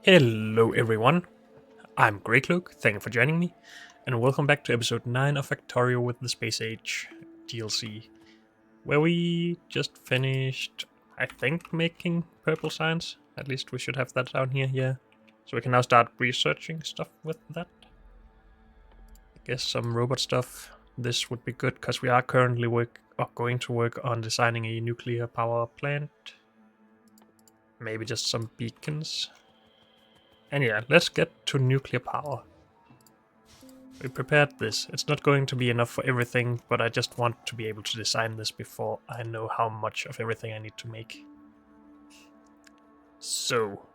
Hello everyone, I'm Greycloak, thank you for joining me, and welcome back to episode 9 of Factorio with the Space Age DLC, where we just finished, I think, making purple signs. At least we should have that down here, yeah. So we can now start researching stuff with that. I guess some robot stuff. This would be good, because we are currently going to work on designing a nuclear power plant. Maybe just some beacons. And yeah, let's get to nuclear power. We prepared this. It's not going to be enough for everything, but I just want to be able to design this before I know how much of everything I need to make. So,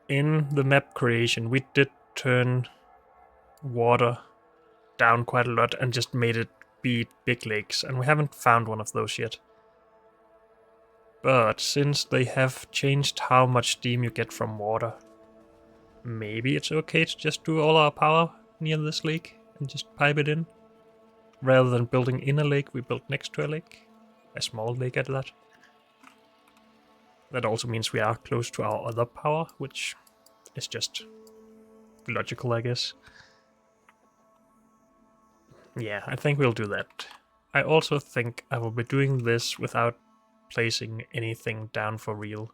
in the map creation, we did turn water down quite a lot and just made it be big lakes, and we haven't found one of those yet. But since they have changed how much steam you get from water, maybe it's okay to just do all our power near this lake and just pipe it in. Rather than building in a lake, we built next to a lake. A small lake at that. That also means we are close to our other power, which is just logical, I guess. Yeah, I think we'll do that. I also think I will be doing this without placing anything down for real.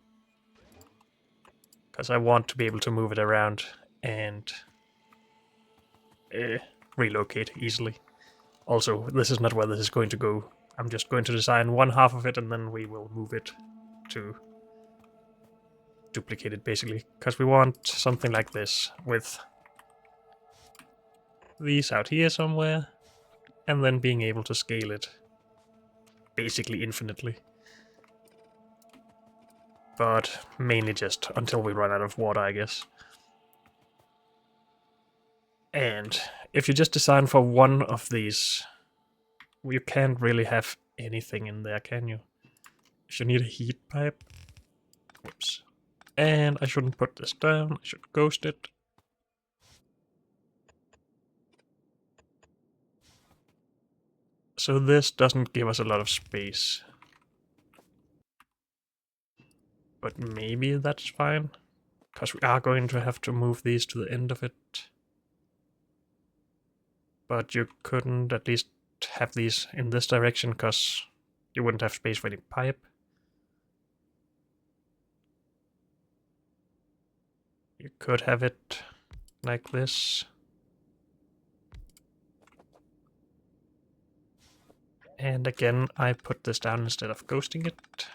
Because I want to be able to move it around and relocate easily. Also, this is not where this is going to go. I'm just going to design one half of it and then we will move it to duplicate it, basically. Because we want something like this, with these out here somewhere, and then being able to scale it basically infinitely. But mainly just until we run out of water, I guess. And if you just design for one of these, you can't really have anything in there, can you? If you need a heat pipe. Whoops. And I shouldn't put this down, I should ghost it. So this doesn't give us a lot of space. But maybe that's fine. Because we are going to have to move these to the end of it. But you couldn't at least have these in this direction, because you wouldn't have space for any pipe. You could have it like this. And again, I put this down instead of ghosting it.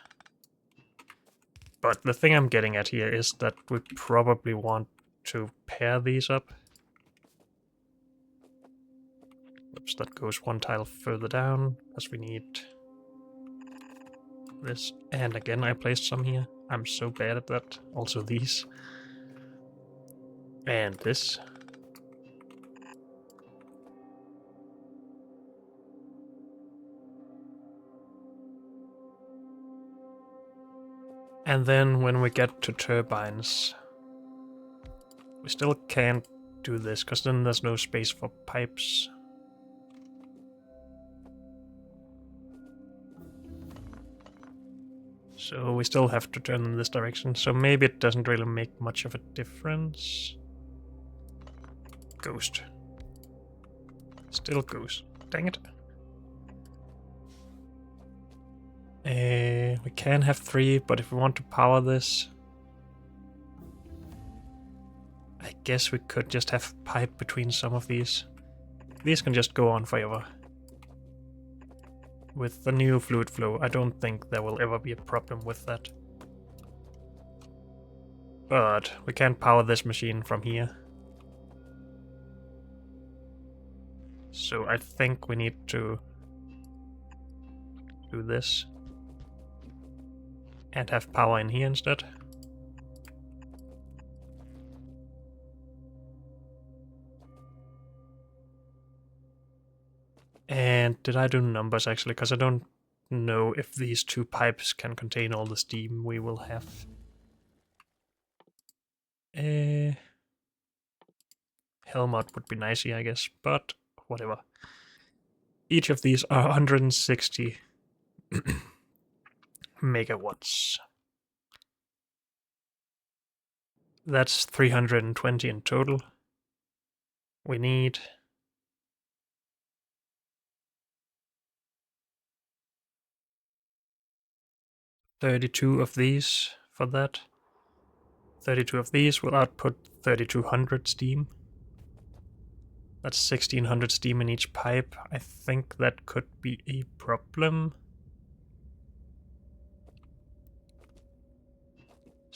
But the thing I'm getting at here is that we probably want to pair these up. Oops, that goes one tile further down, because we need this. And again, I placed some here. I'm so bad at that. Also these. And this. And then when we get to turbines, we still can't do this, because then there's no space for pipes. So we still have to turn in this direction, so maybe it doesn't really make much of a difference. Ghost. Still ghost. Dang it. We can have 3, but if we want to power this, I guess we could just have pipe between some of these. These can just go on forever. With the new fluid flow, I don't think there will ever be a problem with that. But we can't power this machine from here. So I think we need to do this. And have power in here instead. And did I do numbers actually? Because I don't know if these 2 pipes can contain all the steam we will have. Helmut would be nice here, I guess, but whatever. Each of these are 160 megawatts. That's 320 in total. We need 32 of these for that. 32 of these will output 3200 steam. That's 1600 steam in each pipe. I think that could be a problem.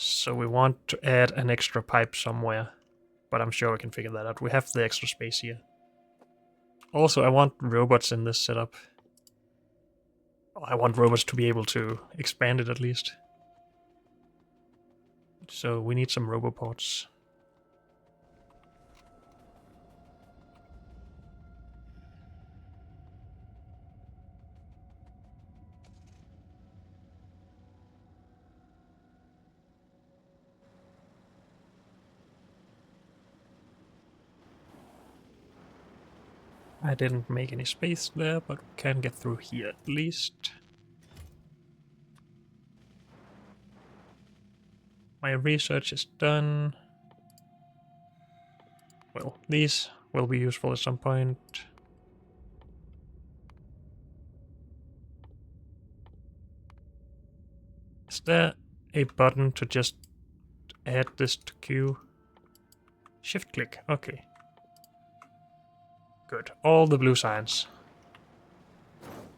So we want to add an extra pipe somewhere, but I'm sure we can figure that out. We have the extra space here. Also, I want robots in this setup. I want robots to be able to expand it at least. So we need some roboports. I didn't make any space there, but we can get through here at least. My research is done. Well, these will be useful at some point. Is there a button to just add this to queue? Shift click, okay. Good, all the blue signs.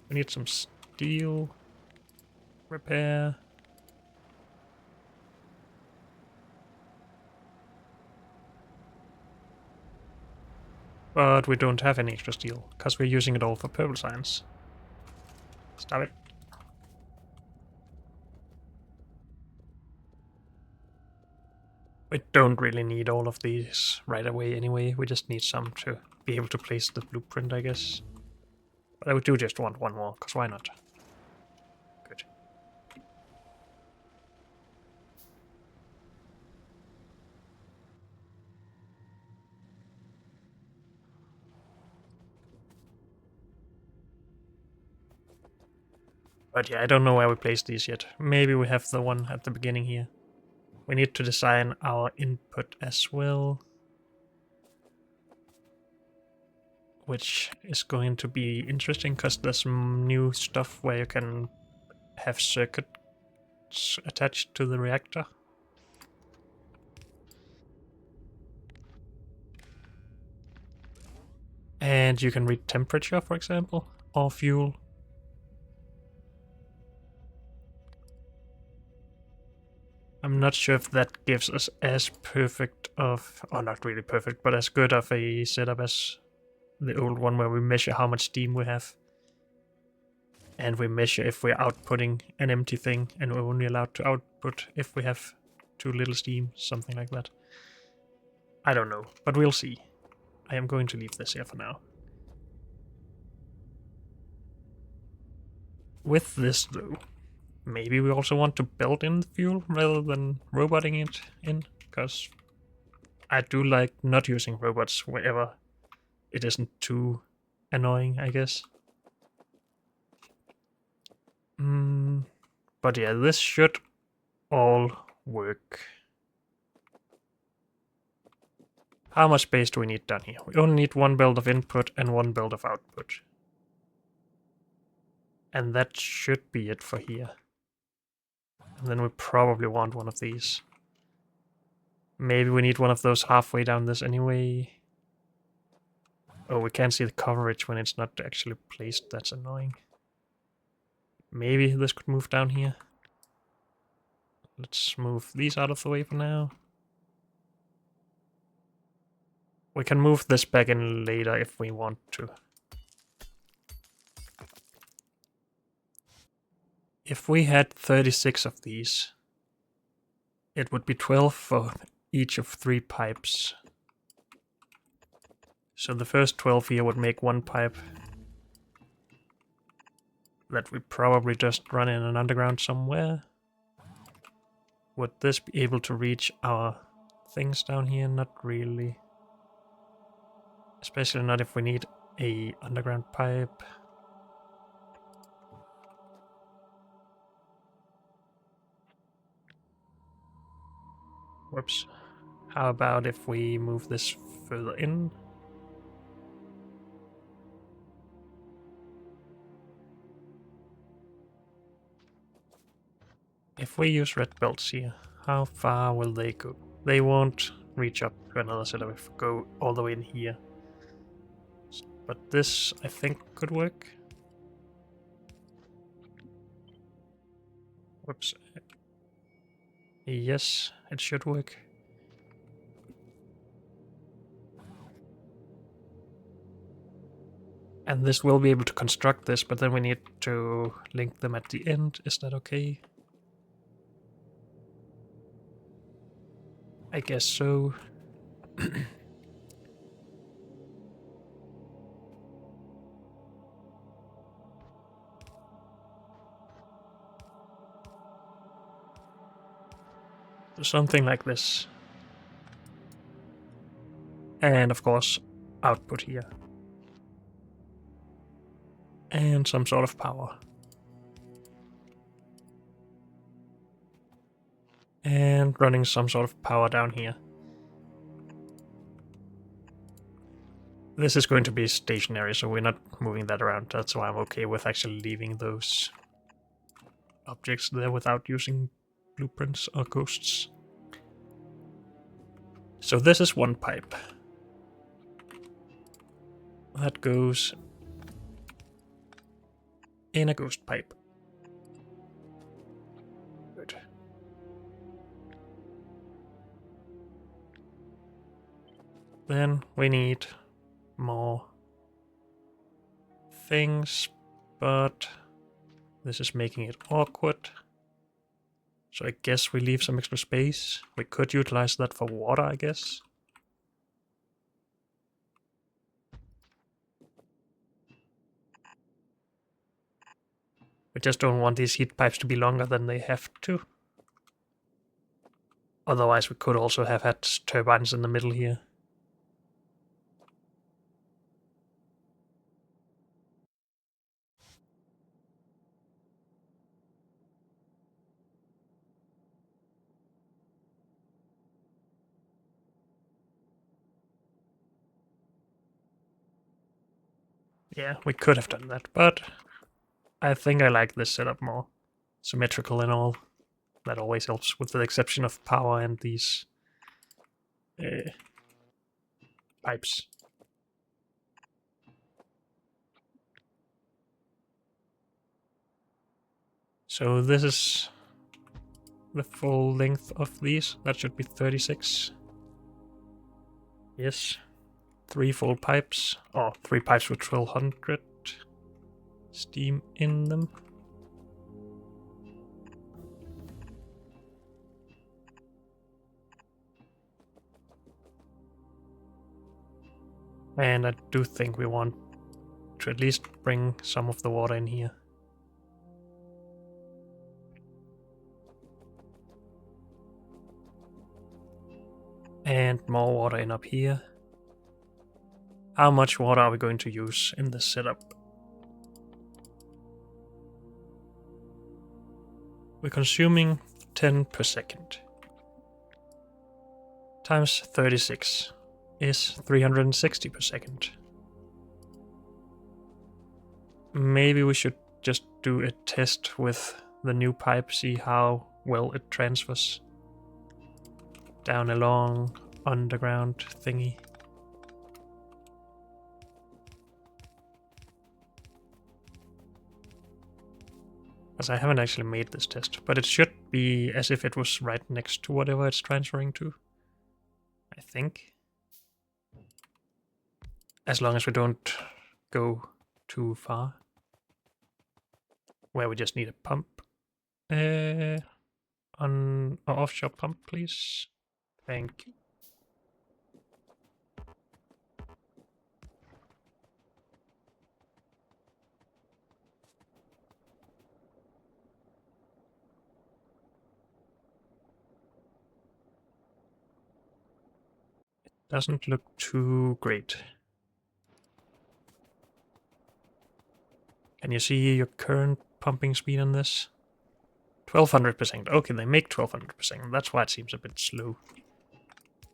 We need some steel. Repair. But we don't have any extra steel, because we're using it all for purple signs. Stop it. We don't really need all of these right away anyway, we just need some to be able to place the blueprint, I guess. But I do just want one more, because why not? Good. But yeah, I don't know where we place these yet. Maybe we have the one at the beginning here. We need to design our input as well. Which is going to be interesting, because there's some new stuff where you can have circuits attached to the reactor. And you can read temperature, for example, or fuel. I'm not sure if that gives us as perfect of, or not really perfect, but as good of a setup as the old one where we measure how much steam we have. And we measure if we're outputting an empty thing, and we're only allowed to output if we have too little steam, something like that. I don't know, but we'll see. I am going to leave this here for now. With this though, maybe we also want to build in the fuel rather than roboting it in, because I do like not using robots wherever it isn't too annoying, I guess. But yeah, this should all work. How much space do we need down here? We only need one build of input and one build of output. And that should be it for here. And then we probably want one of these. Maybe we need one of those halfway down this anyway. Oh, we can't see the coverage when it's not actually placed. That's annoying. Maybe this could move down here. Let's move these out of the way for now. We can move this back in later if we want to. If we had 36 of these, it would be 12 for each of 3 pipes. So the first 12 here would make 1 pipe that we probably just run in an underground somewhere. Would this be able to reach our things down here? Not really. Especially not if we need a underground pipe. Whoops. How about if we move this further in? If we use red belts here, how far will they go? They won't reach up to another setup if we go all the way in here. But this, I think, could work. Whoops. Yes, it should work. And this will be able to construct this, but then we need to link them at the end. Is that okay? I guess so. Something like this. And of course, output here. And some sort of power. And running some sort of power down here. This is going to be stationary, so we're not moving that around. That's why I'm okay with actually leaving those objects there without using blueprints or ghosts. So this is one pipe. That goes in a ghost pipe. Good. Then we need more things, but this is making it awkward. So I guess we leave some extra space. We could utilize that for water, I guess. We just don't want these heat pipes to be longer than they have to. Otherwise we could also have had turbines in the middle here. Yeah, we could have done that, but I think I like this setup more. Symmetrical and all. That always helps, with the exception of power and these pipes. So this is the full length of these. That should be 36. Yes. 3 full pipes. Or 3 pipes with 1200 steam in them. And I do think we want to at least bring some of the water in here. And more water in up here. How much water are we going to use in this setup? We're consuming 10 per second. Times 36 is 360 per second. Maybe we should just do a test with the new pipe, see how well it transfers down a long underground thingy. Because I haven't actually made this test, but it should be as if it was right next to whatever it's transferring to. I think. As long as we don't go too far. Where we just need a pump. On an offshore pump, please. Thank you. It doesn't look too great. Can you see your current pumping speed on this? 1200%. Okay, they make 1200%. That's why it seems a bit slow.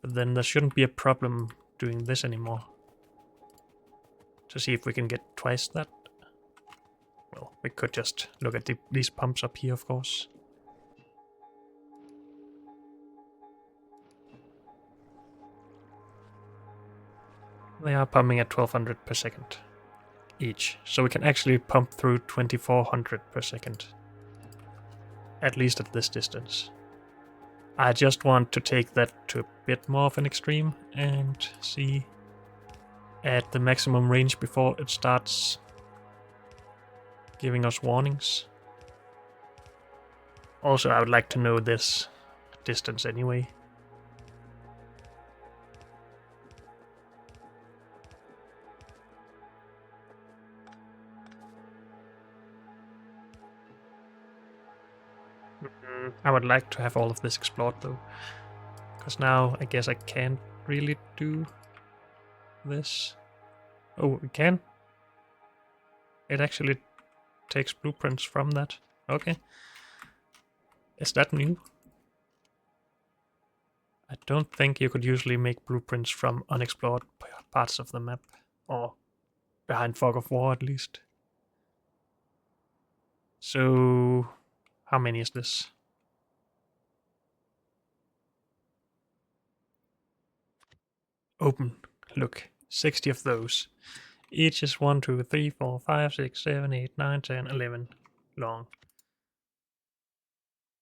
But then there shouldn't be a problem doing this anymore. To see if we can get twice that. Well, we could just look at these pumps up here, of course. They are pumping at 1200 per second each, so we can actually pump through 2400 per second. At least at this distance. I just want to take that to a bit more of an extreme and see at the maximum range before it starts giving us warnings. Also, I would like to know this distance anyway. I would like to have all of this explored though, because now I guess I can't really do this. Oh, we can? It actually takes blueprints from that. Okay. Is that new? I don't think you could usually make blueprints from unexplored parts of the map, or behind fog of war at least. So, how many is this? Open. Look, 60 of those. Each is 1, 2, 3, 4, 5, 6, 7, 8, 9, 10, 11 long.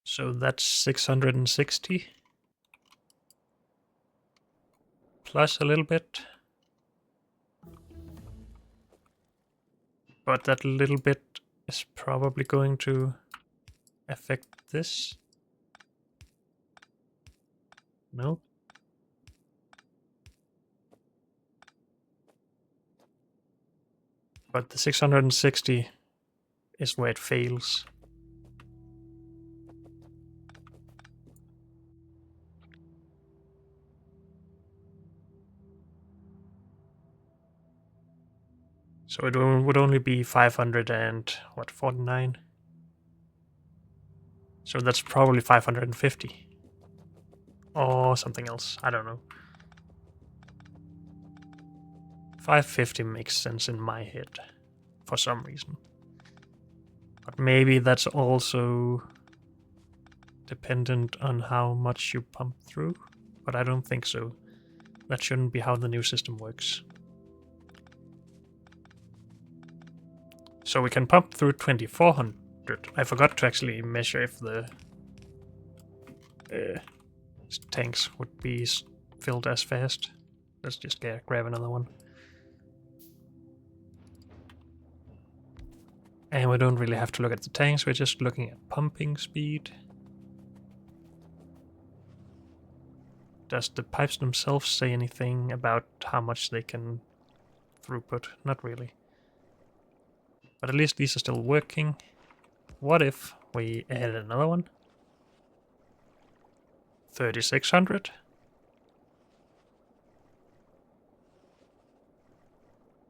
So that's 660. Plus a little bit. But that little bit is probably going to affect this. No? But the 660 is where it fails. So it would only be 549. So that's probably 550. Or something else. I don't know. 550 makes sense in my head. For some reason. But maybe that's also dependent on how much you pump through. But I don't think so. That shouldn't be how the new system works. So we can pump through 2400. I forgot to actually measure if the tanks would be filled as fast. Let's just grab another one. And we don't really have to look at the tanks, we're just looking at pumping speed. Does the pipes themselves say anything about how much they can throughput? Not really. But at least these are still working. What if we added another one? 3600?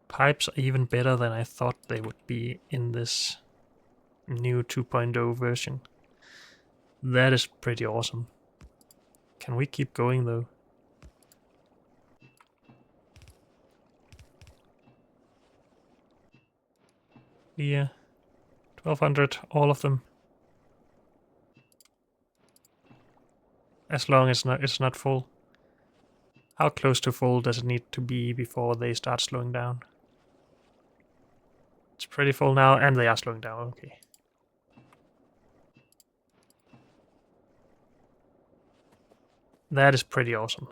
Pipes are even better than I thought they would be in this new 2.0 version. That is pretty awesome. Can we keep going though? Yeah. 1200, all of them. As long as it's not full. How close to full does it need to be before they start slowing down? It's pretty full now, and they are slowing down, okay. That is pretty awesome.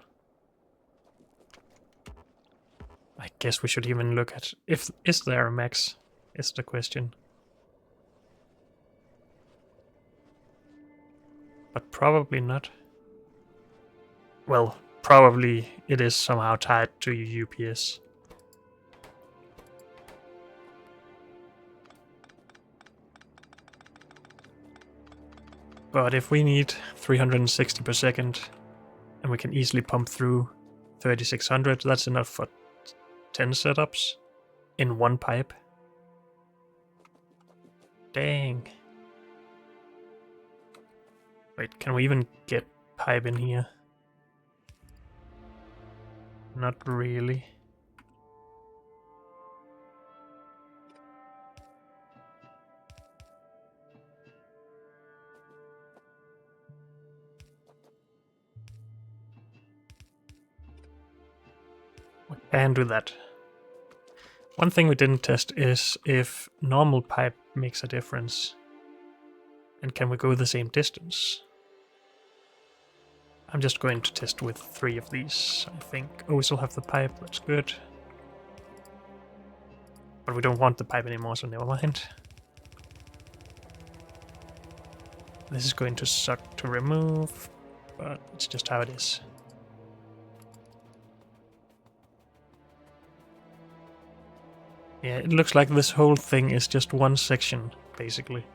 I guess we should even look at is there a max, is the question. But probably not. Well, probably it is somehow tied to your UPS. But if we need 360 per second, and we can easily pump through 3600, that's enough for 10 setups in one pipe. Dang. Wait, can we even get pipe in here? Not really. We can do that. One thing we didn't test is if normal pipe makes a difference. And can we go the same distance? I'm just going to test with 3 of these, I think. Oh, we still have the pipe, that's good. But we don't want the pipe anymore, so never mind. This is going to suck to remove, but it's just how it is. Yeah, it looks like this whole thing is just one section, basically.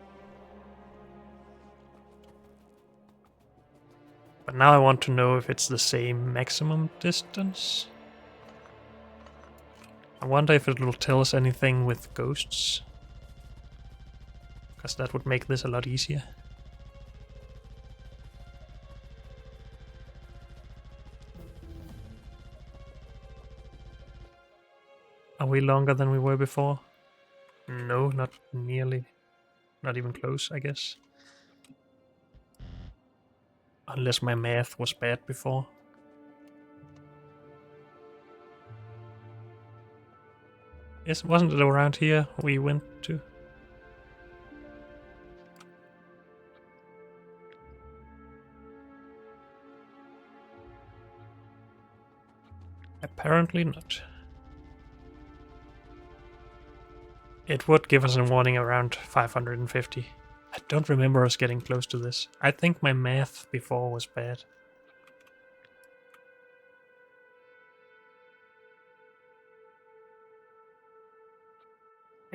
But now I want to know if it's the same maximum distance. I wonder if it will tell us anything with ghosts. Because that would make this a lot easier. Are we longer than we were before? No, not nearly. Not even close, I guess. Unless my math was bad before. Yes, wasn't it around here we went to? Apparently not. It would give us a warning around 550. I don't remember us getting close to this. I think my math before was bad.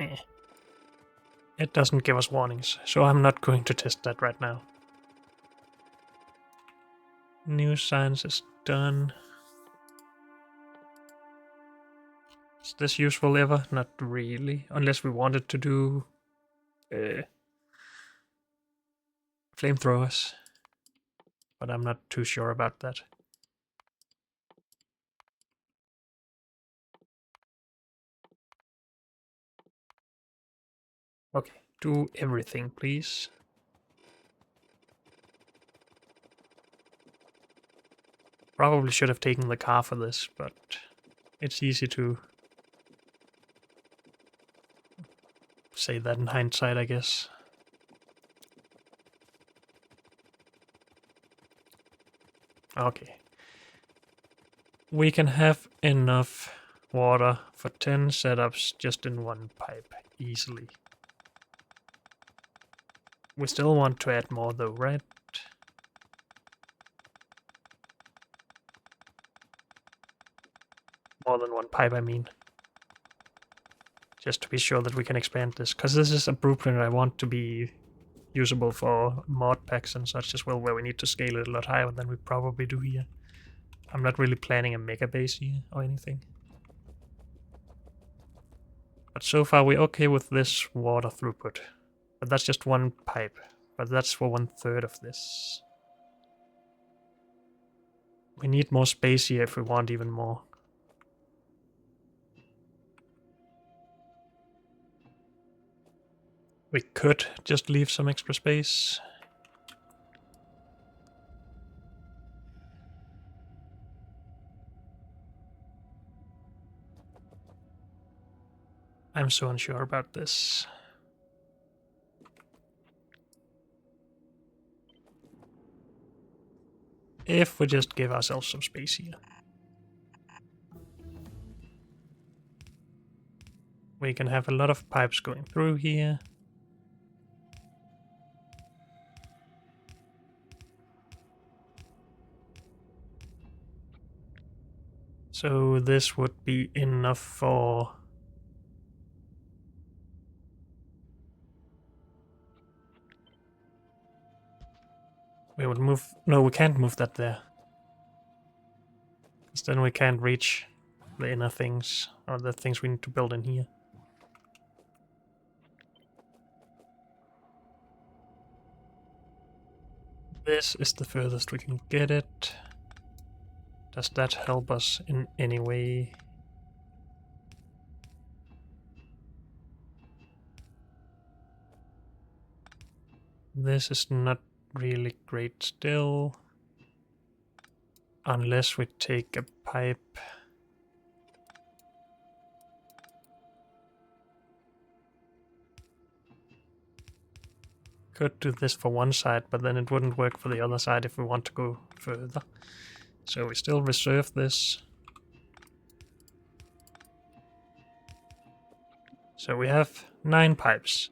Eh. It doesn't give us warnings, so I'm not going to test that right now. New science is done. Is this useful ever? Not really, unless we wanted to do flamethrowers. But I'm not too sure about that. Okay, do everything, please. Probably should have taken the car for this, but it's easy to say that in hindsight, I guess. Okay. We can have enough water for 10 setups just in one pipe, easily. We still want to add more though, right? More than one pipe, I mean. Just to be sure that we can expand this, because this is a blueprint I want to be usable for mod packs and such as well, where we need to scale it a lot higher than we probably do here. I'm not really planning a mega base here or anything. But so far we're okay with this water throughput. But that's just one pipe. But that's for 1/3 of this. We need more space here if we want even more. We could just leave some extra space. I'm so unsure about this. If we just give ourselves some space here. We can have a lot of pipes going through here. So this would be enough for... We would move... No, we can't move that there. Because then we can't reach the inner things, or the things we need to build in here. This is the furthest we can get it. Does that help us in any way? This is not really great still. Unless we take a pipe. Could do this for one side, but then it wouldn't work for the other side if we want to go further. So we still reserve this. So we have 9 pipes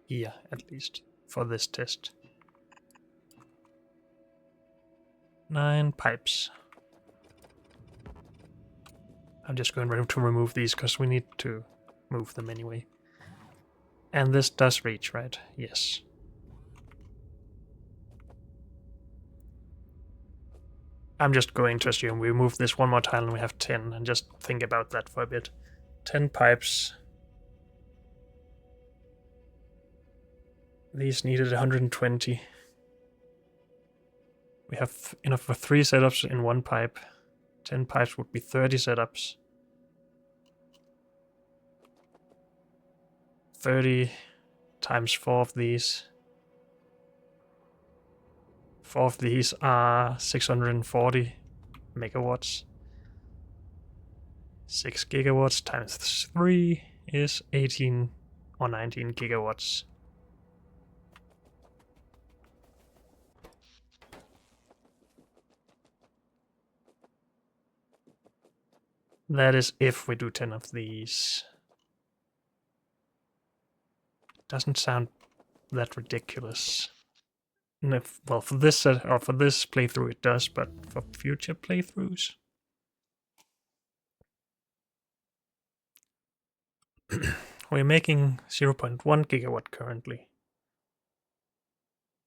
here, at least, for this test. 9 pipes. I'm just going to remove these because we need to move them anyway. And this does reach, right? Yes. I'm just going to assume we move this one more time and we have 10, and just think about that for a bit. 10 pipes. These needed 120. We have enough for 3 setups in one pipe. 10 pipes would be 30 setups. 30 times 4 of these. 4 of these are 640 megawatts. 6 gigawatts times 3 is 18 or 19 gigawatts. That is if we do 10 of these. Doesn't sound that ridiculous. Well, for this set, or for this playthrough it does, but for future playthroughs? We're making 0.1 gigawatt currently.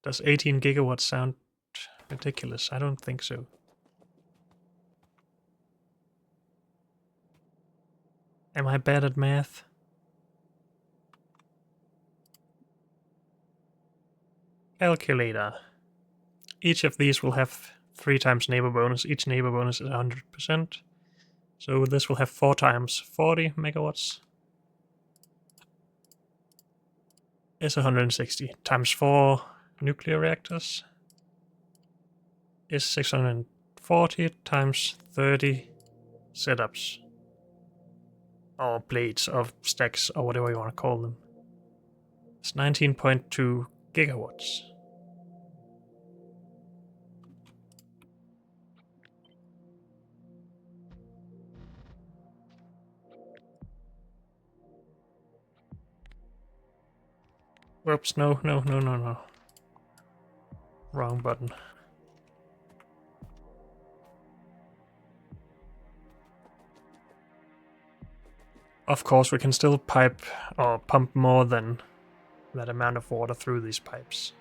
Does 18 gigawatts sound ridiculous? I don't think so. Am I bad at math? Calculator. Each of these will have 3 times neighbor bonus. Each neighbor bonus is 100%. So this will have 4 times 40 megawatts. Is 160. Times 4 nuclear reactors is 640 times 30 setups. Or blades or stacks or whatever you want to call them. It's 19.2 gigawatts. Whoops, no. Wrong button. Of course, we can still pipe or pump more than that amount of water through these pipes.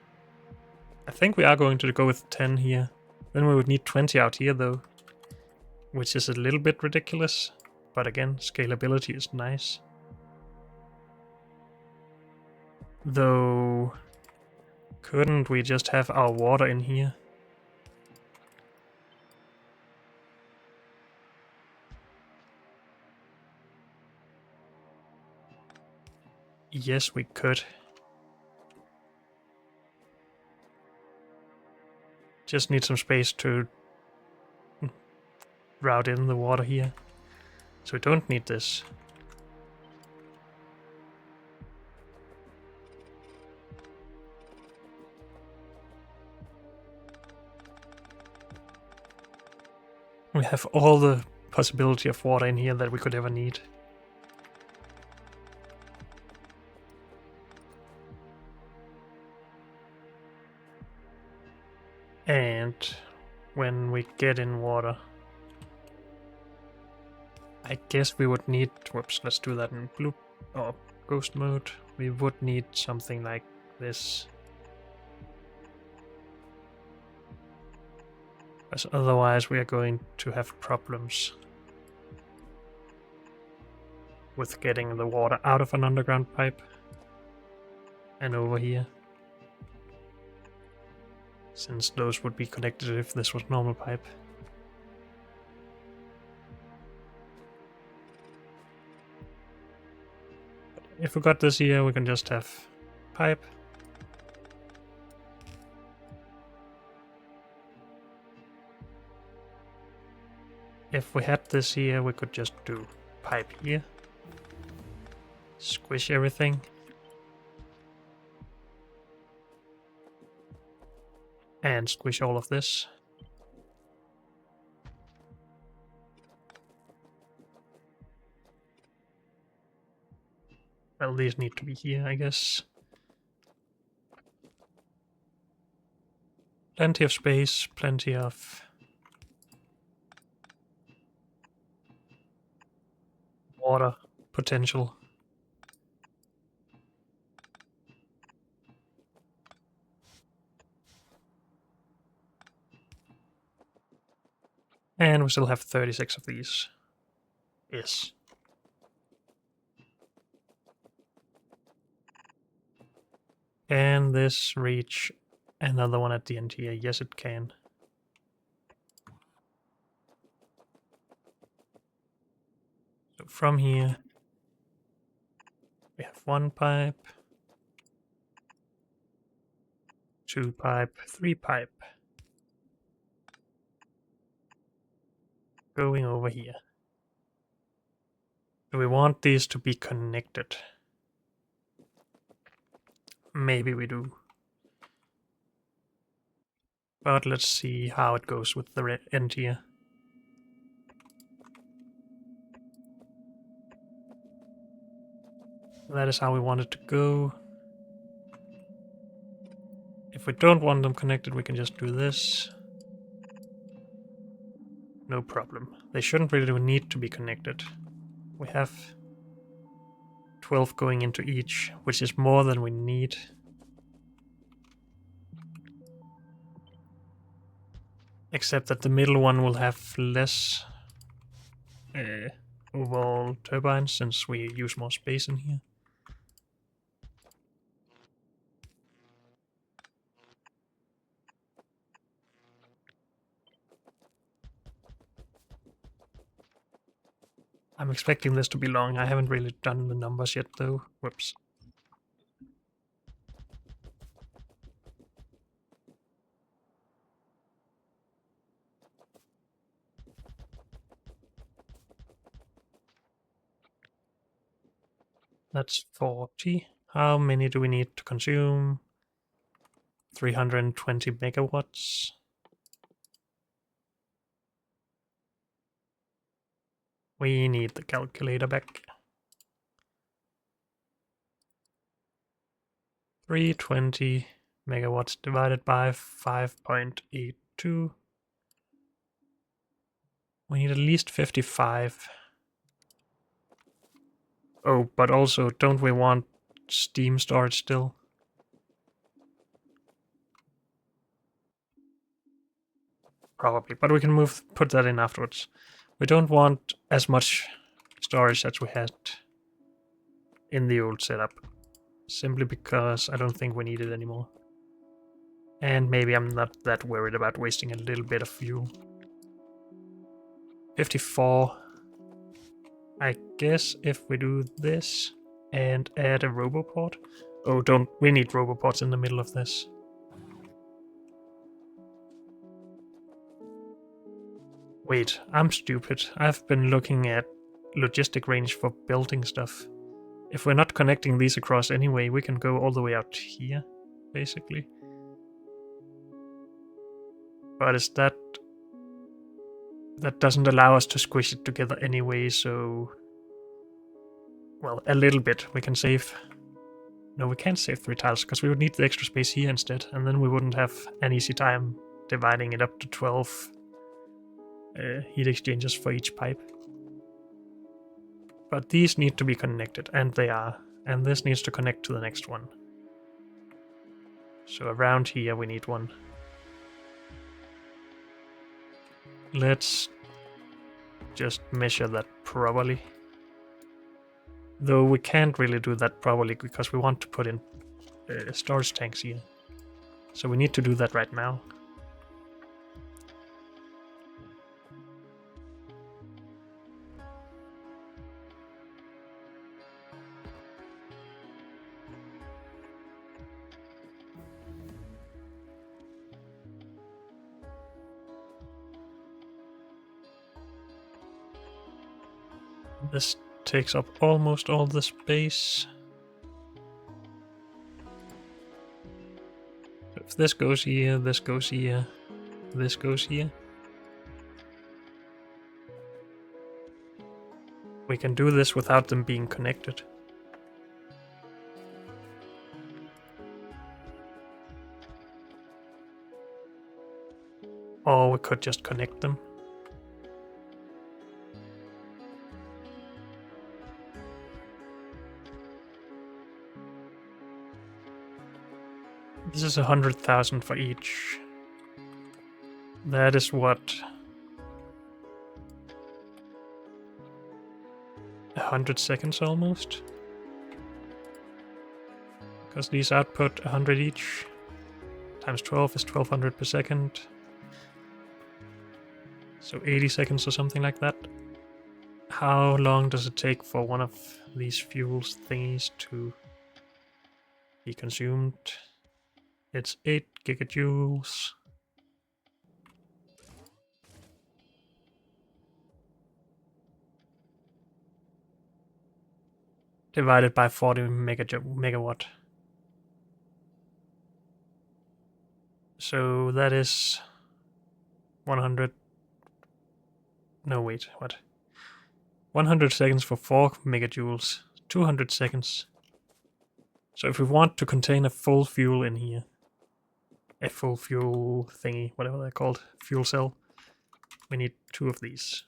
I think we are going to go with 10 here. Then we would need 20 out here though, which is a little bit ridiculous. But again, scalability is nice. Though, couldn't we just have our water in here? Yes, we could. Just need some space to route in the water here. So we don't need this. We have all the possibility of water in here that we could ever need. And when we get in water, I guess we would need, whoops, let's do that in blue or ghost mode. We would need something like this. Because otherwise we are going to have problems with getting the water out of an underground pipe and over here. Since those would be connected if this was normal pipe. if we got this here, we can just have pipe. If we had this here, we could just do pipe here. Squish everything. And squish all of this. Well, these need to be here, I guess. Plenty of space, plenty of water potential. And we still have 36 of these. Yes. Can this reach another one at the end here? Yes, it can. So from here, we have 1 pipe, 2 pipe, 3 pipe. Going over here. Do we want these to be connected? Maybe we do. But let's see how it goes with the end here. That is how we want it to go. If we don't want them connected, we can just do this. No problem. They shouldn't really need to be connected. We have 12 going into each, which is more than we need. Except that the middle one will have less overall turbines since we use more space in here. I'm expecting this to be long. I haven't really done the numbers yet though. Whoops. That's 40. How many do we need to consume? 320 megawatts. We need the calculator back. 320 megawatts divided by 5.82. We need at least 55. Oh, but also, don't we want steam storage still? Probably, but we can put that in afterwards. We don't want as much storage as we had in the old setup, simply because I don't think we need it anymore. And maybe I'm not that worried about wasting a little bit of fuel. 54. I guess if we do this and add a roboport. Oh, we need roboports in the middle of this. Wait, I'm stupid. I've been looking at logistic range for building stuff. If we're not connecting these across anyway, we can go all the way out here, basically. But is that doesn't allow us to squish it together anyway, so... Well, a little bit. We can save... No, we can't save 3 tiles, because we would need the extra space here instead, and then we wouldn't have an easy time dividing it up to 12 heat exchangers for each pipe. But these need to be connected, and they are. And this needs to connect to the next one. So around here we need one. Let's just measure that properly. Though we can't really do that properly because we want to put in storage tanks here. So we need to do that right now. This takes up almost all the space. If this goes here, this goes here, this goes here. We can do this without them being connected. Or we could just connect them. This is 100,000 for each. That is what? 100 seconds almost. Because these output 100 each. Times 12 is 1200 per second. So 80 seconds or something like that. How long does it take for one of these fuels thingies to be consumed? It's 8 gigajoules. Divided by 40 megawatt. So that is 100. No, wait, what? 100 seconds for 4 megajoules. 200 seconds. So if we want to contain a full fuel in here, a full fuel thingy, whatever they're called, fuel cell, we need 2 of these.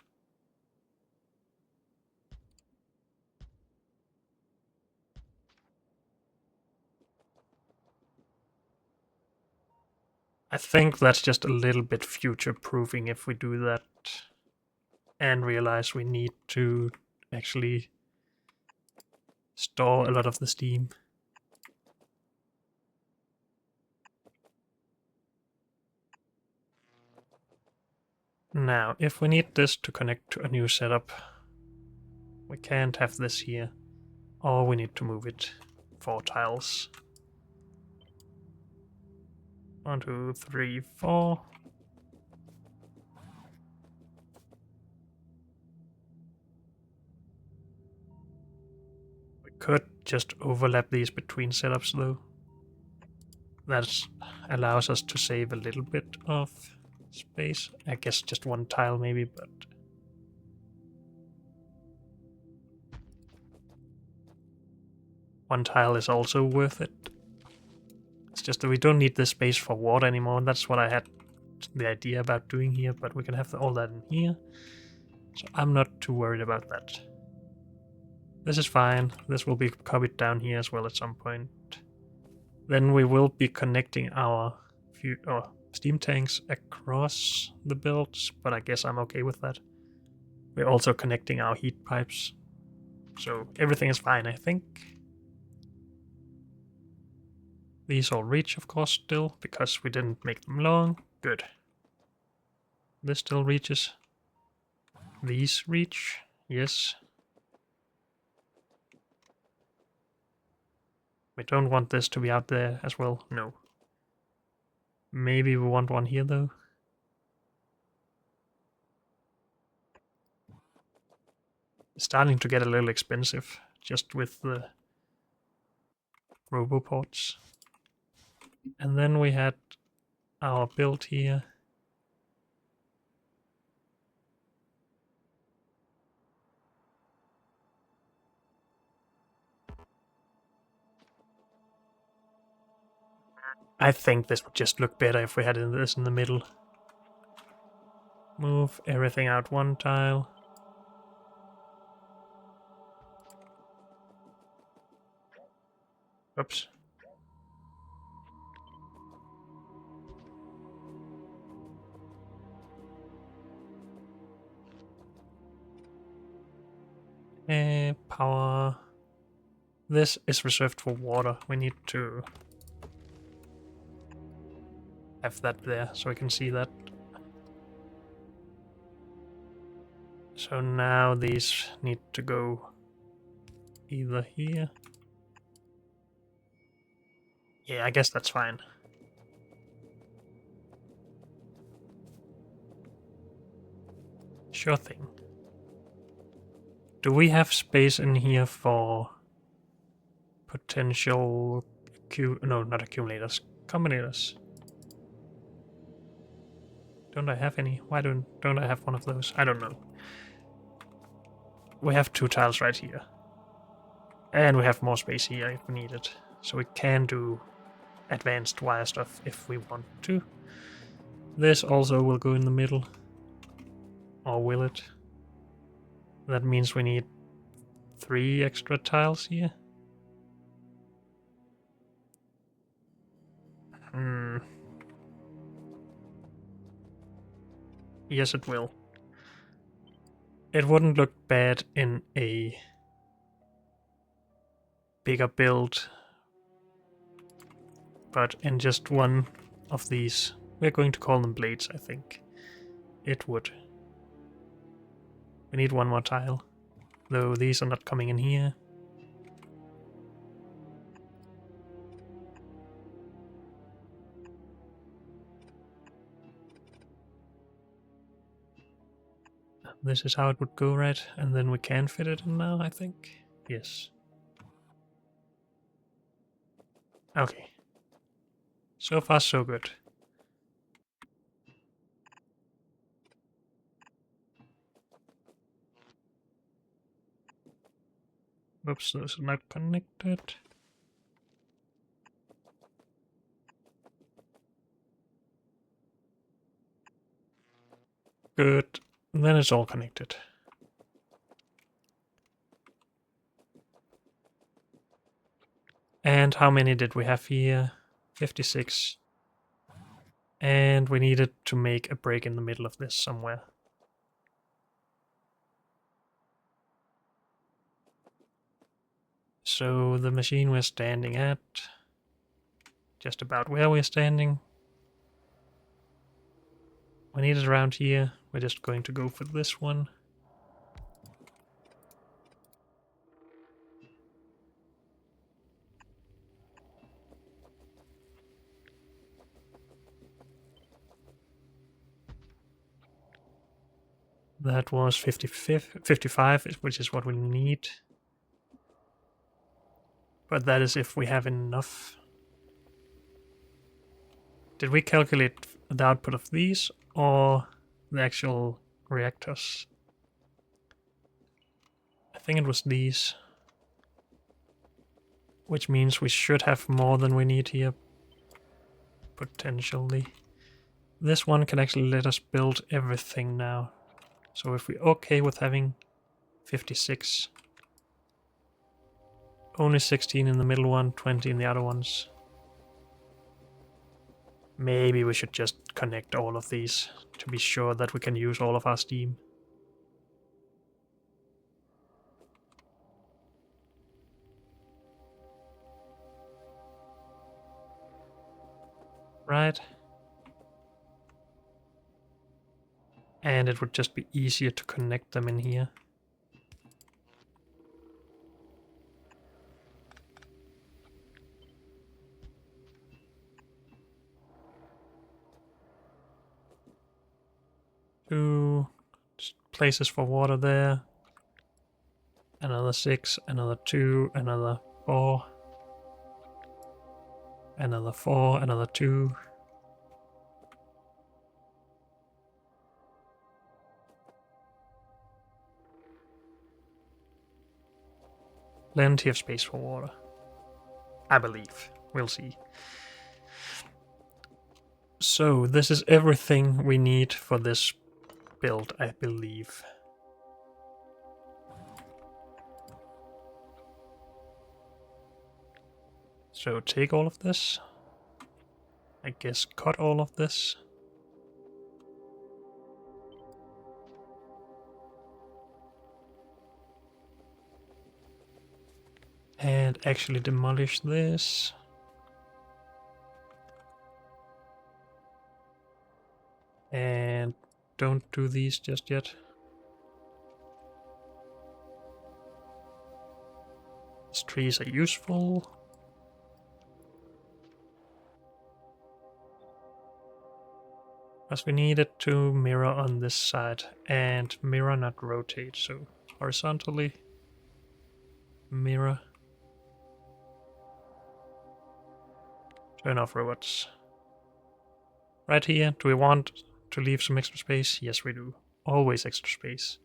I think that's just a little bit future-proofing if we do that and realize we need to actually store a lot of the steam. Now, if we need this to connect to a new setup, we can't have this here, or we need to move it 4 tiles. 1, 2, 3, 4. We could just overlap these between setups though. That allows us to save a little bit of space. I guess just 1 tile maybe, but one tile is also worth it. It's just that we don't need this space for water anymore, and that's what I had the idea about doing here, but we can have all that in here. So I'm not too worried about that. This is fine. This will be copied down here as well at some point. Then we will be connecting our steam tanks across the builds, but I guess I'm okay with that. We're also connecting our heat pipes. So everything is fine, I think. These all reach, of course, still, because we didn't make them long. Good. This still reaches. These reach. Yes. We don't want this to be out there as well. No. Maybe we want one here, though. It's starting to get a little expensive, just with the roboports. And then we had our build here. I think this would just look better if we had this in the middle. Move everything out 1 tile. Oops. Power. This is reserved for water. We need to have that there so we can see that. So now these need to go either here. Yeah, I guess that's fine. Sure thing. Do we have space in here for potential no, not accumulators, combinators? Don't I have any? Why don't I have one of those? I don't know. We have 2 tiles right here. And we have more space here if we need it. So we can do advanced wire stuff if we want to. This also will go in the middle. Or will it? That means we need 3 extra tiles here. Yes, it will. It wouldn't look bad in a bigger build, but in just one of these, we're going to call them blades, I think, it would. We need 1 more tile, though these are not coming in here. This is how it would go, right? And then we can fit it in now, I think. Yes. Okay. So far, so good. Oops, those are not connected. Good. Then it's all connected. And how many did we have here? 56. And we needed to make a break in the middle of this somewhere. So the machine we're standing at, just about where we're standing. We need it around here. We're just going to go for this one. That was 55, which is what we need. But that is if we have enough. Did we calculate the output of these or the actual reactors? I think it was these. Which means we should have more than we need here. Potentially. This one can actually let us build everything now. So if we're okay with having 56, only 16 in the middle one, 20 in the other ones. Maybe we should just connect all of these to be sure that we can use all of our steam. Right. And it would just be easier to connect them in here. Two places for water there. Another 6, another 2, another 4. Another 4, another 2. Plenty of space for water. I believe. We'll see. So this is everything we need for this build, I believe. So take all of this. I guess cut all of this. And actually demolish this. And don't do these just yet. These trees are useful. Because we need it to mirror on this side. And mirror, not rotate, so horizontally. Mirror. Turn off robots. Right here, do we want to leave some extra space? Yes, we do. Always extra space.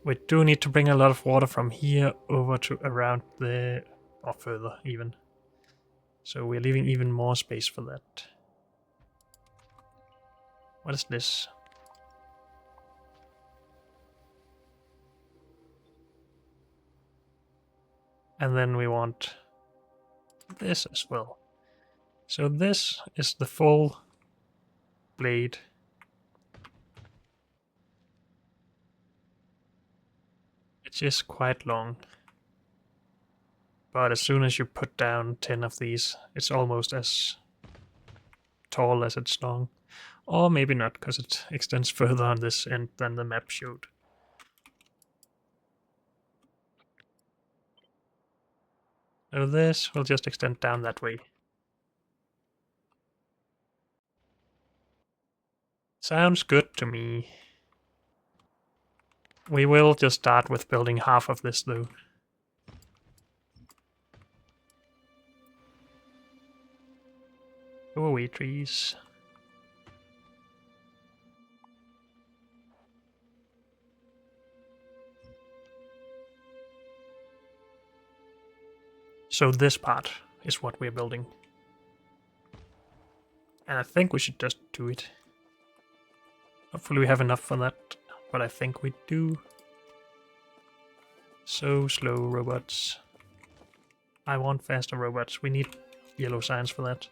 We do need to bring a lot of water from here over to around the... or further even. So we're leaving even more space for that. What is this? And then we want this as well. So this is the full blade. Which is quite long. But as soon as you put down 10 of these, it's almost as tall as it's long. Or maybe not, because it extends further on this end than the map showed. So this will just extend down that way. Sounds good to me. We will just start with building half of this though. Go away, trees. So this part is what we're building. And I think we should just do it. Hopefully we have enough for that, but I think we do. So slow, robots. I want faster robots. We need yellow signs for that.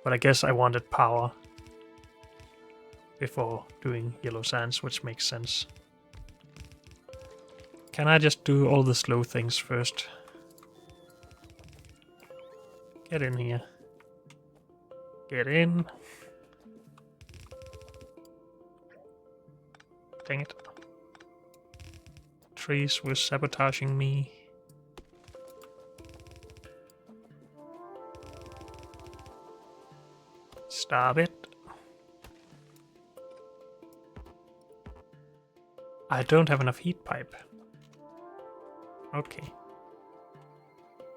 But I guess I wanted power before doing yellow signs, which makes sense. Can I just do all the slow things first? Get in here. Get in. Dang it. Trees were sabotaging me. Stop it. I don't have enough heat pipe. Okay.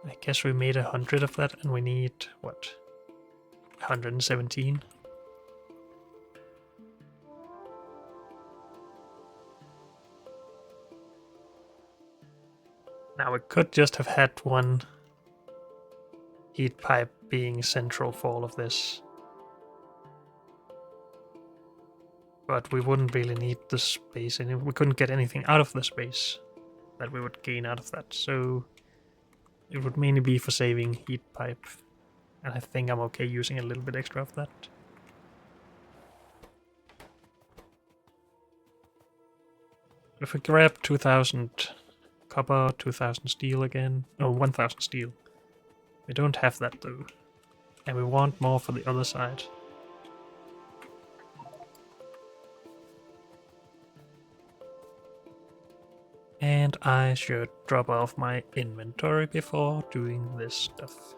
I guess we made 100 of that and we need, what? 117? Now we could just have had one heat pipe being central for all of this. But we wouldn't really need the space, and we couldn't get anything out of the space that we would gain out of that, so it would mainly be for saving heat pipe. And I think I'm okay using a little bit extra of that. If we grab 2000 copper, 2000 steel again, oh, 1000 steel. We don't have that though. And we want more for the other side. And I should drop off my inventory before doing this stuff.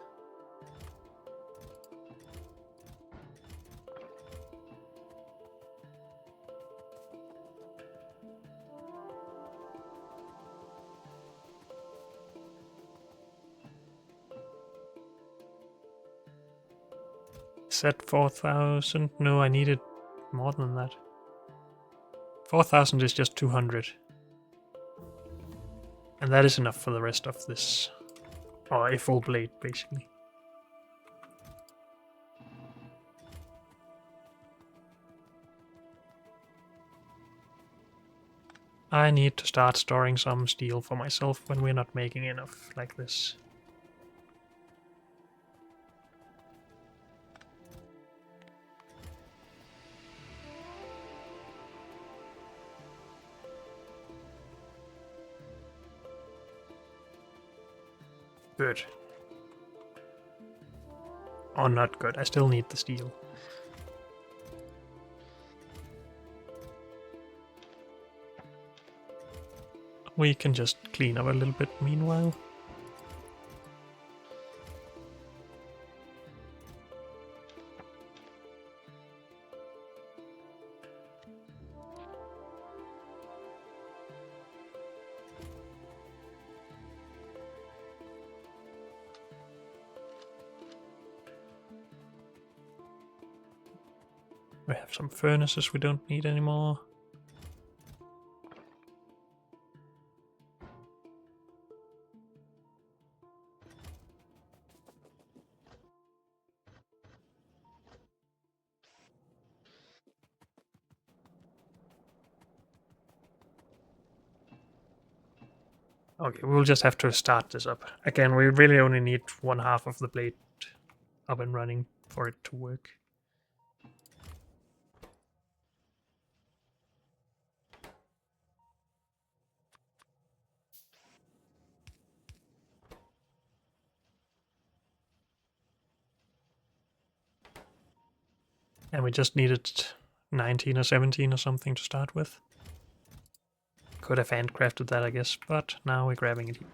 Set 4000? No, I needed more than that. 4000 is just 200. And that is enough for the rest of this. Or a full blade, basically. I need to start storing some steel for myself when we're not making enough like this. Good. Or not good, I still need the steel. We can just clean up a little bit meanwhile. We have some furnaces we don't need anymore. Okay, we'll just have to start this up. Again, we really only need one half of the blade up and running for it to work. And we just needed 19 or 17 or something to start with. Could have handcrafted that, I guess, but now we're grabbing it here.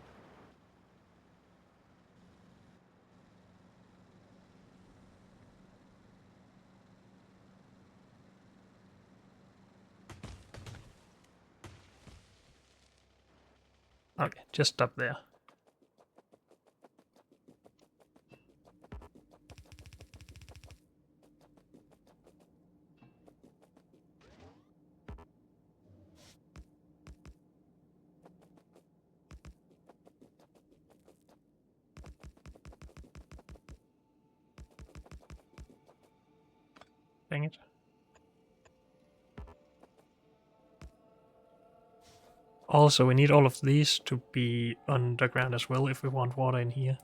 Okay, just stop there. Dang it. Also, we need all of these to be underground as well if we want water in here.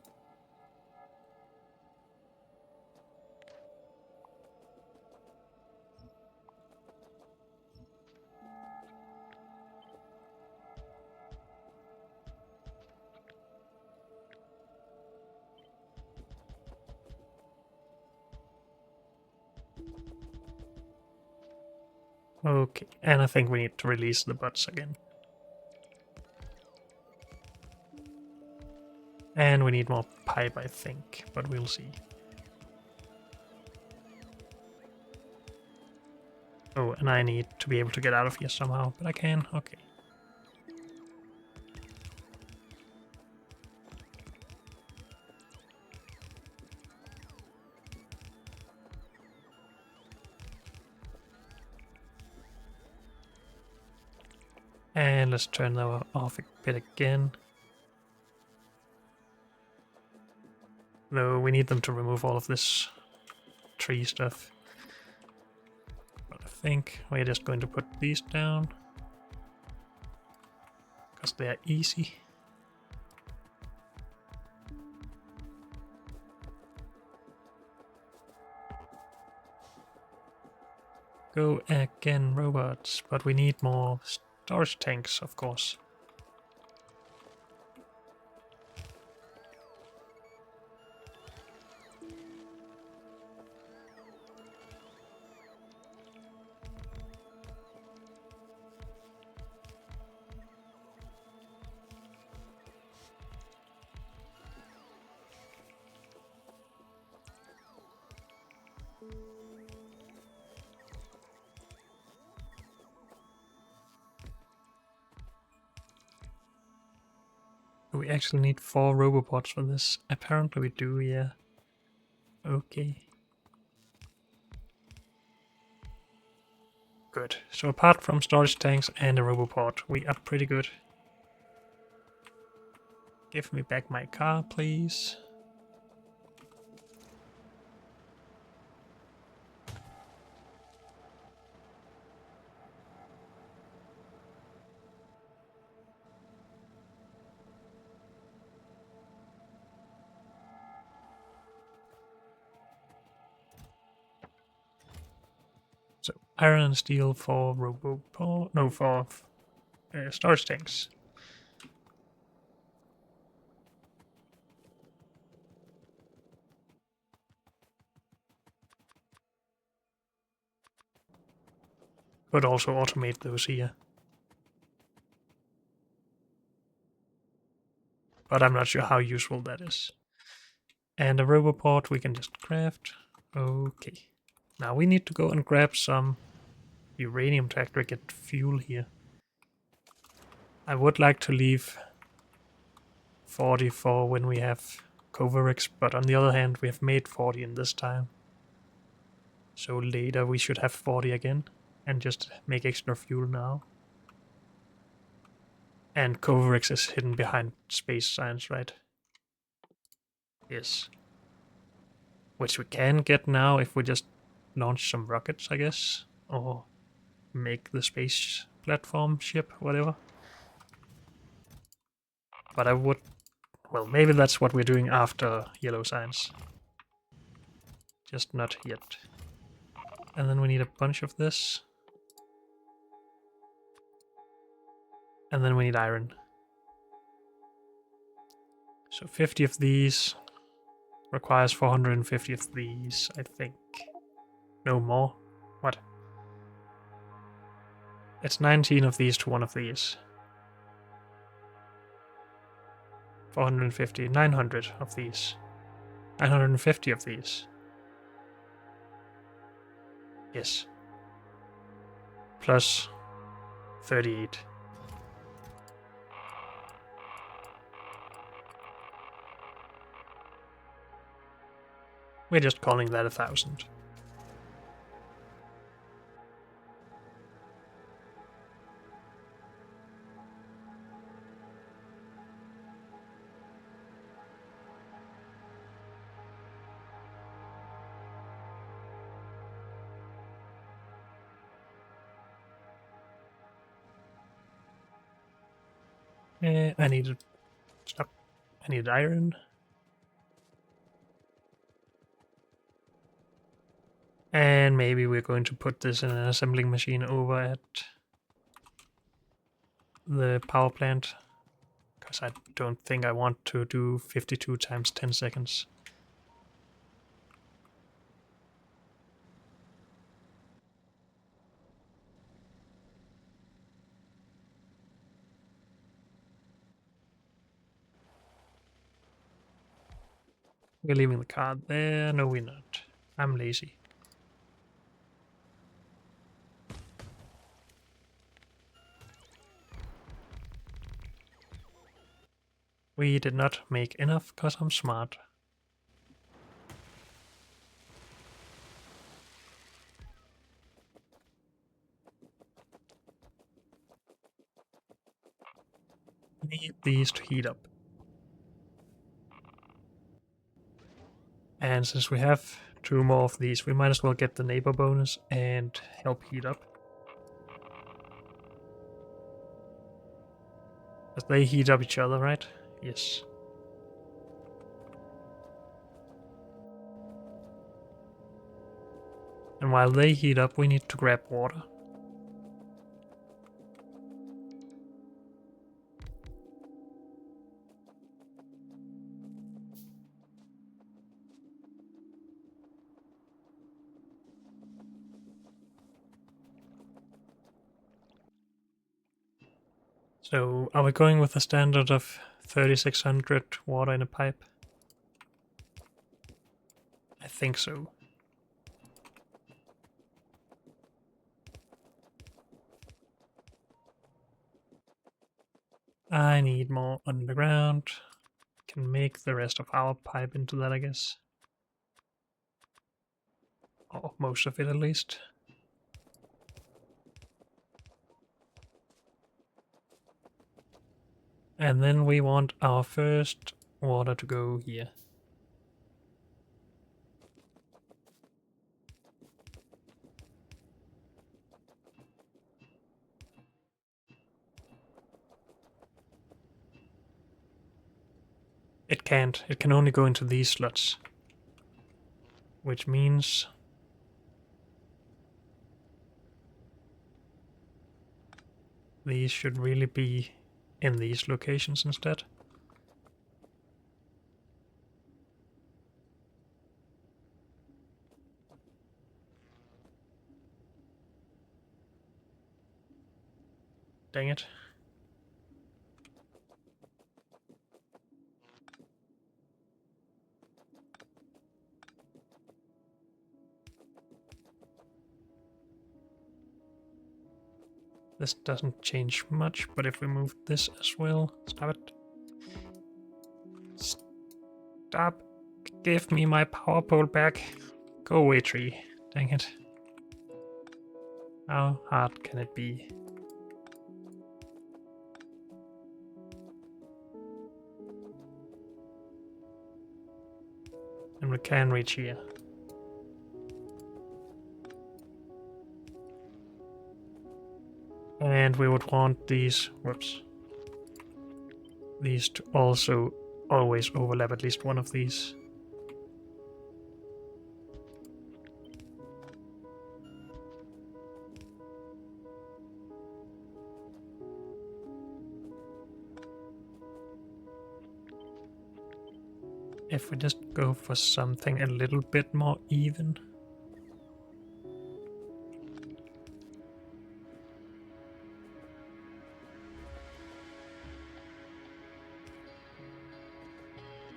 Okay, and I think we need to release the bots again. And we need more pipe, I think, but we'll see. Oh, and I need to be able to get out of here somehow, but I can, okay. And let's turn that off a bit again. Though we need them to remove all of this tree stuff. But I think we're just going to put these down. Because they're easy. Go again, robots. But we need more storage tanks, of course. We actually need 4 robopods for this. Apparently we do, yeah. Okay. Good. So apart from storage tanks and a robopod, we are pretty good. Give me back my car, please. So iron and steel for robopod, no, for storage tanks. But also automate those here. But I'm not sure how useful that is. And a robopod we can just craft. Okay. Now we need to go and grab some uranium to actually get fuel here. I would like to leave 40 for when we have Coverix, but on the other hand we have made 40 in this time. So later we should have 40 again, and just make extra fuel now. And Coverix is hidden behind space science, right? Yes. Which we can get now if we just launch some rockets, I guess. Or make the space platform ship, whatever. But I would... Well, maybe that's what we're doing after yellow science. Just not yet. And then we need a bunch of this. And then we need iron. So 50 of these requires 450 of these, I think. No more. What? It's 19 of these to one of these. 450, 900 of these. 950 of these. Yes. Plus 38. We're just calling that 1,000. I needed... Stop. I need iron. And maybe we're going to put this in an assembling machine over at the power plant. Because I don't think I want to do 52 times 10 seconds. We're leaving the car there. No, we're not. I'm lazy. We did not make enough because I'm smart. We need these to heat up. And since we have 2 more of these, we might as well get the neighbor bonus and help heat up. As they heat up each other, right? Yes. And while they heat up, we need to grab water. So, are we going with a standard of 3600 water in a pipe? I think so. I need more underground. Can make the rest of our pipe into that, I guess. Or most of it, at least. And then we want our first water to go here. It can't. It can only go into these slots. Which means... these should really be in these locations instead. Dang it. This doesn't change much, but if we move this as well... Stop it. Stop. Give me my power pole back. Go away, tree. Dang it. How hard can it be? And we can reach here. And we would want these, whoops, these to also always overlap at least one of these. If we just go for something a little bit more even.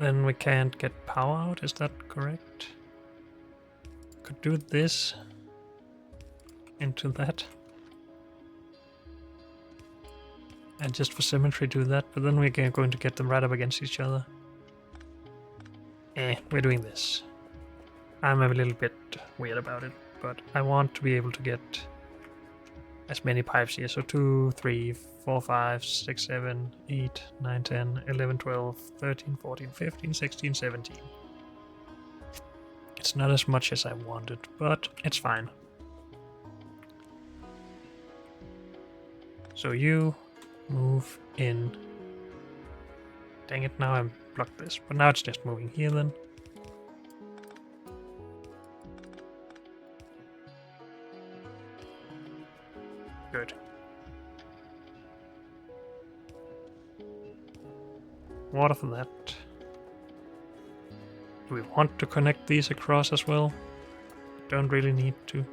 Then we can't get power out, is that correct? Could do this into that. And just for symmetry do that, but then we're going to get them right up against each other. We're doing this. I'm a little bit weird about it, but I want to be able to get as many pipes here. So 2, 3, 4, 5, 6, 7, 8, 9, 10, 11, 12, 13, 14, 15, 16, 17. It's not as much as I wanted, but it's fine. So you move in. Dang it, now I'm blocked this, but now it's just moving here then. Good. Water for that. Do we want to connect these across as well? Don't really need to.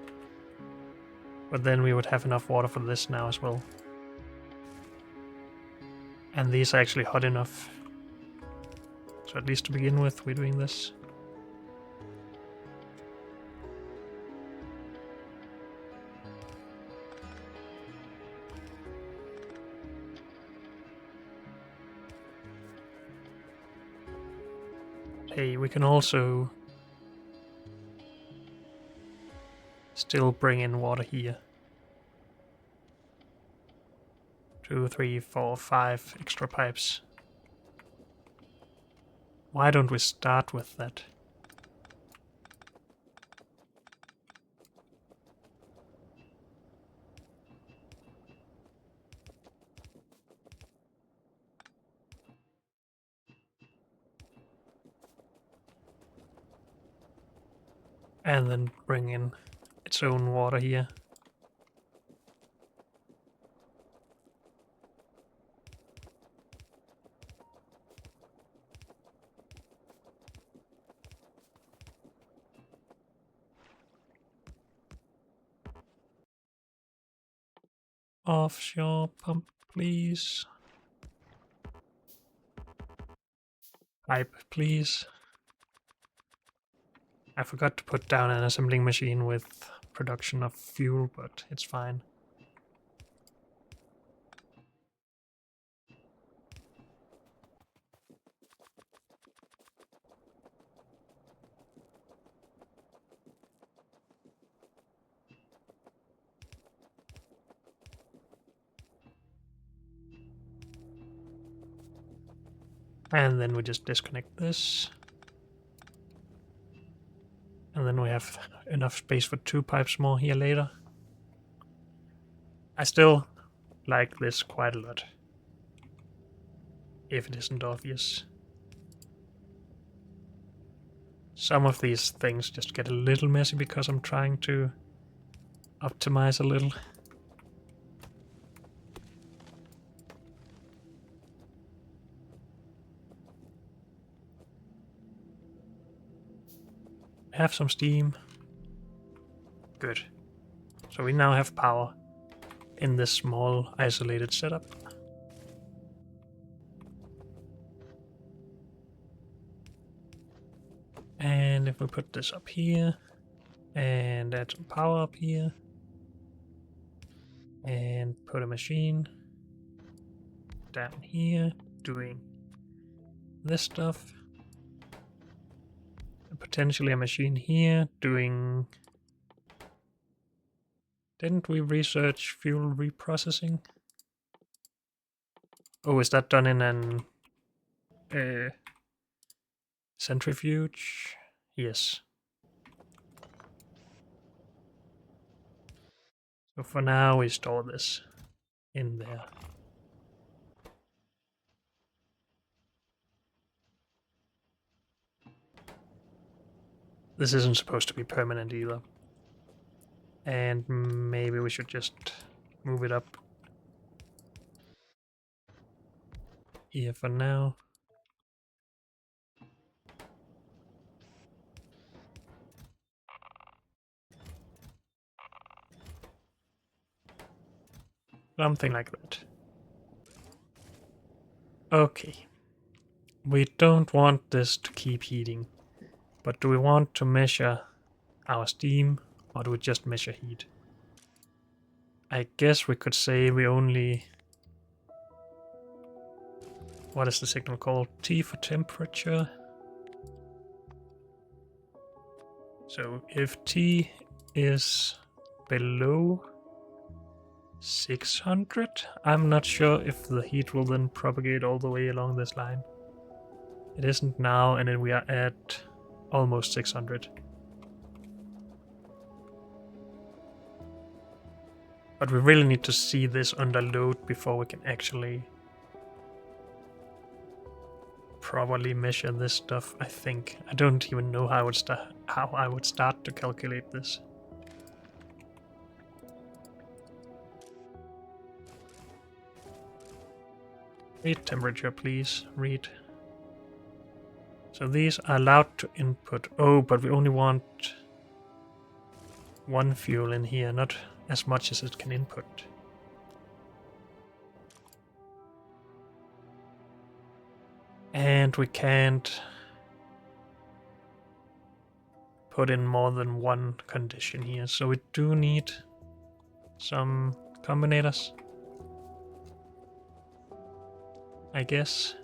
But then we would have enough water for this now as well. And these are actually hot enough. So at least to begin with, we're doing this. Hey, we can also still bring in water here. 2, 3, 4, 5 extra pipes. Why don't we start with that? And then bring in its own water here. Offshore pump, please. Pipe, please. I forgot to put down an assembling machine with production of fuel, but it's fine. And then we just disconnect this. And then we have enough space for 2 pipes more here later. I still like this quite a lot. If it isn't obvious. Some of these things just get a little messy because I'm trying to optimize a little. Have some steam. Good. So we now have power in this small isolated setup. And if we put this up here and add some power up here and put a machine down here doing this stuff. Potentially a machine here doing Didn't we research fuel reprocessing? Oh, is that done in an centrifuge? Yes. So for now we store this in there. This isn't supposed to be permanent either. And maybe we should just move it up here for now. Something like that. Okay. We don't want this to keep heating. But do we want to measure our steam, or do we just measure heat? I guess we could say we only... What is the signal called? T for temperature. So if T is below 600, I'm not sure if the heat will then propagate all the way along this line. It isn't now, and then we are at almost 600. But we really need to see this under load before we can actually properly measure this stuff, I think. I don't even know how I would start to calculate this. Read temperature, please. Read. So these are allowed to input. Oh, but we only want one fuel in here, not as much as it can input. And we can't put in more than one condition here, so we do need some combinators, I guess.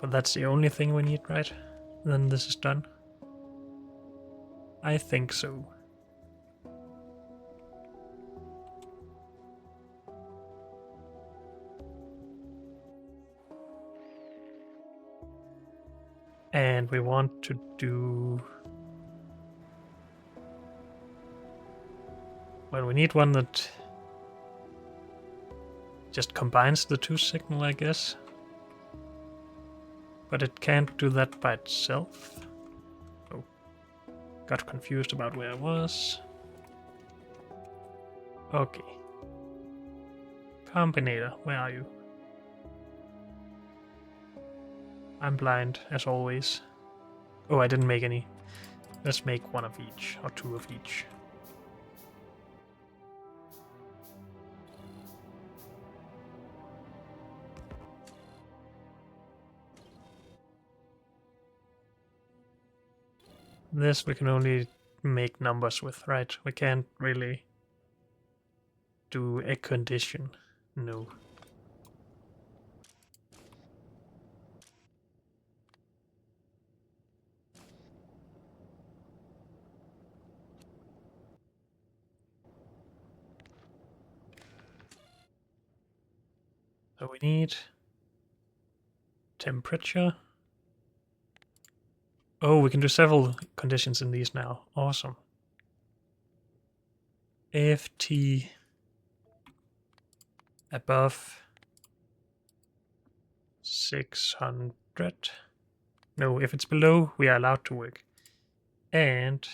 But that's the only thing we need, right? Then this is done. I think so. And we want to do... Well, we need one that just combines the two signal, I guess. But it can't do that by itself. Oh, got confused about where I was. Okay. Combinator, where are you? I'm blind, as always. Oh, I didn't make any. Let's make one of each, or two of each. This we can only make numbers with, right? We can't really do a condition. No. So we need temperature. Oh, we can do several conditions in these now. Awesome. If T above 600. No, if it's below, we are allowed to work. And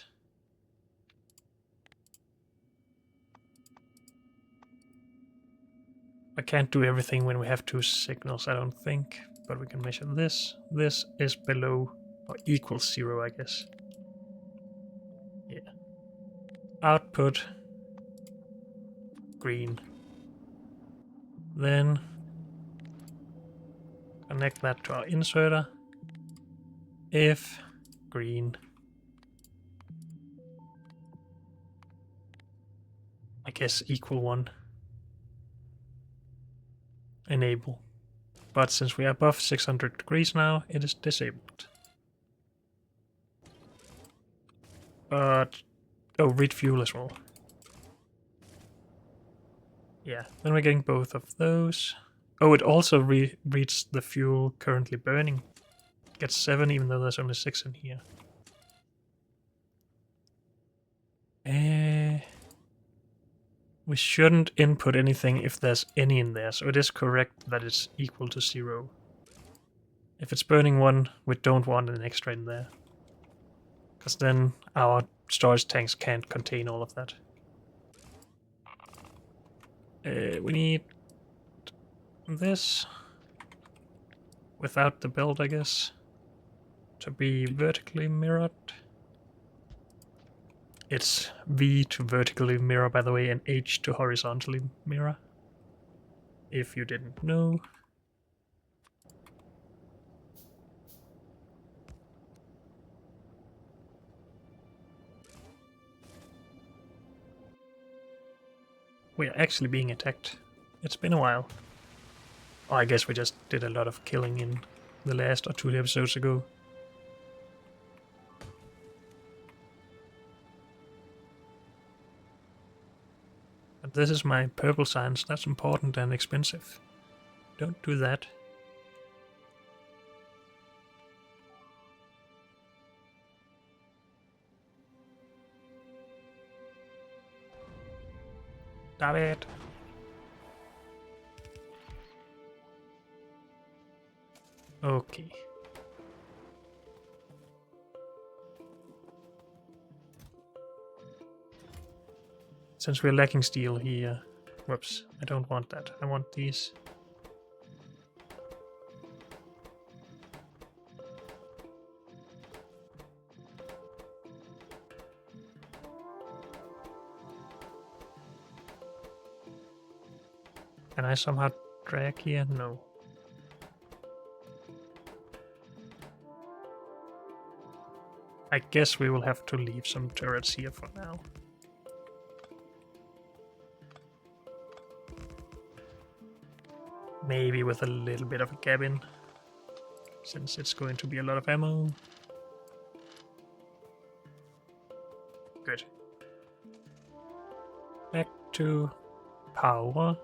I can't do everything when we have two signals, I don't think. But we can measure this. This is below or equals 0, I guess. Yeah. Output green. Then connect that to our inserter. If green. I guess equal 1. Enable. But since we are above 600 degrees now, it is disabled. But... oh, read fuel as well. Yeah, then we're getting both of those. Oh, it also reads the fuel currently burning. It gets 7 even though there's only 6 in here. We shouldn't input anything if there's any in there, so it is correct that it's equal to 0. If it's burning 1, we don't want an extra in there. Because then our storage tanks can't contain all of that. We need this, without the belt I guess, to be vertically mirrored. It's V to vertically mirror, by the way, and H to horizontally mirror. If you didn't know. We are actually being attacked. It's been a while. Oh, I guess we just did a lot of killing in the last or 2 episodes ago. But this is my purple science. That's important and expensive. Don't do that. Stop it. Okay. Since we're lacking steel here... Whoops, I don't want that. I want these. Can I somehow drag here? No. I guess we will have to leave some turrets here for now. Maybe with a little bit of a cabin, since it's going to be a lot of ammo. Good. Back to power.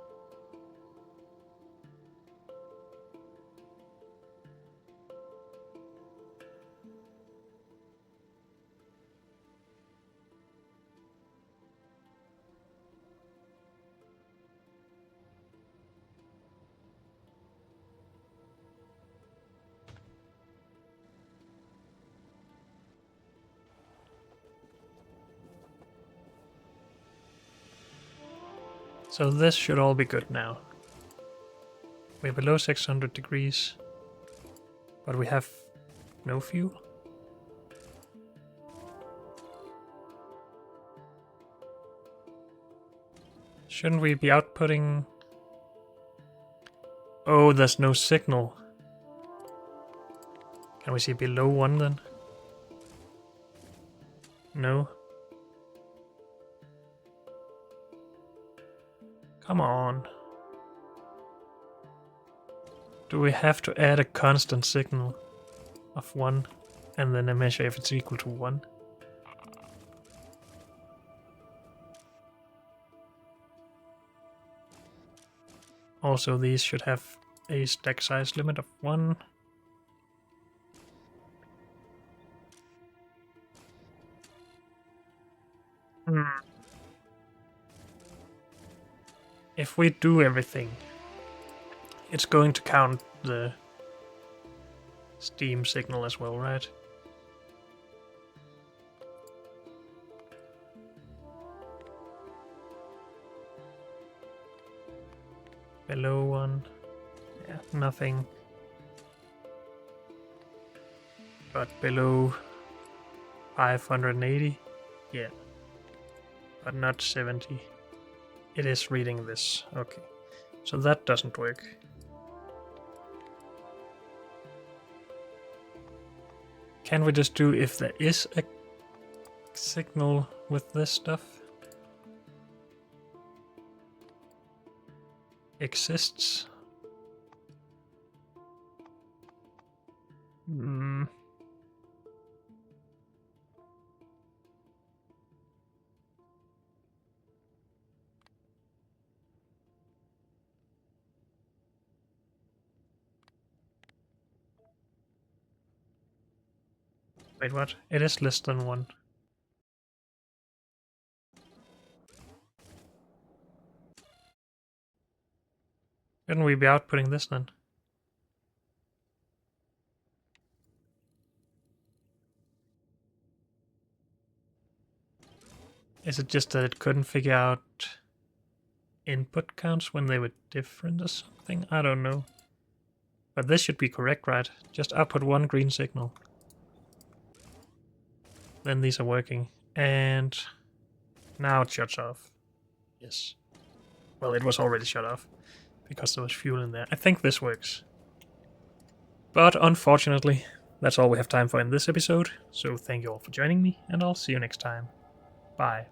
So this should all be good now. We're below 600 degrees, but we have no fuel. Shouldn't we be outputting... Oh, there's no signal. Can we see below 1 then? No. Come on. Do we have to add a constant signal of 1 and then a measure if it's equal to 1? Also, these should have a stack size limit of 1. If we do everything, it's going to count the steam signal as well, right? Below 1. Yeah, nothing. But below 580? Yeah. But not 70. It is reading this. Okay. So that doesn't work. Can we just do if there is a signal with this stuff? Exists? Wait, what? It is less than 1. Shouldn't we be outputting this then? Is it just that it couldn't figure out input counts when they were different or something? I don't know. But this should be correct, right? Just output 1 green signal. Then these are working. And now it shuts off. Yes. Well, it was already shut off because there was fuel in there. I think this works. But unfortunately, that's all we have time for in this episode. So thank you all for joining me, and I'll see you next time. Bye.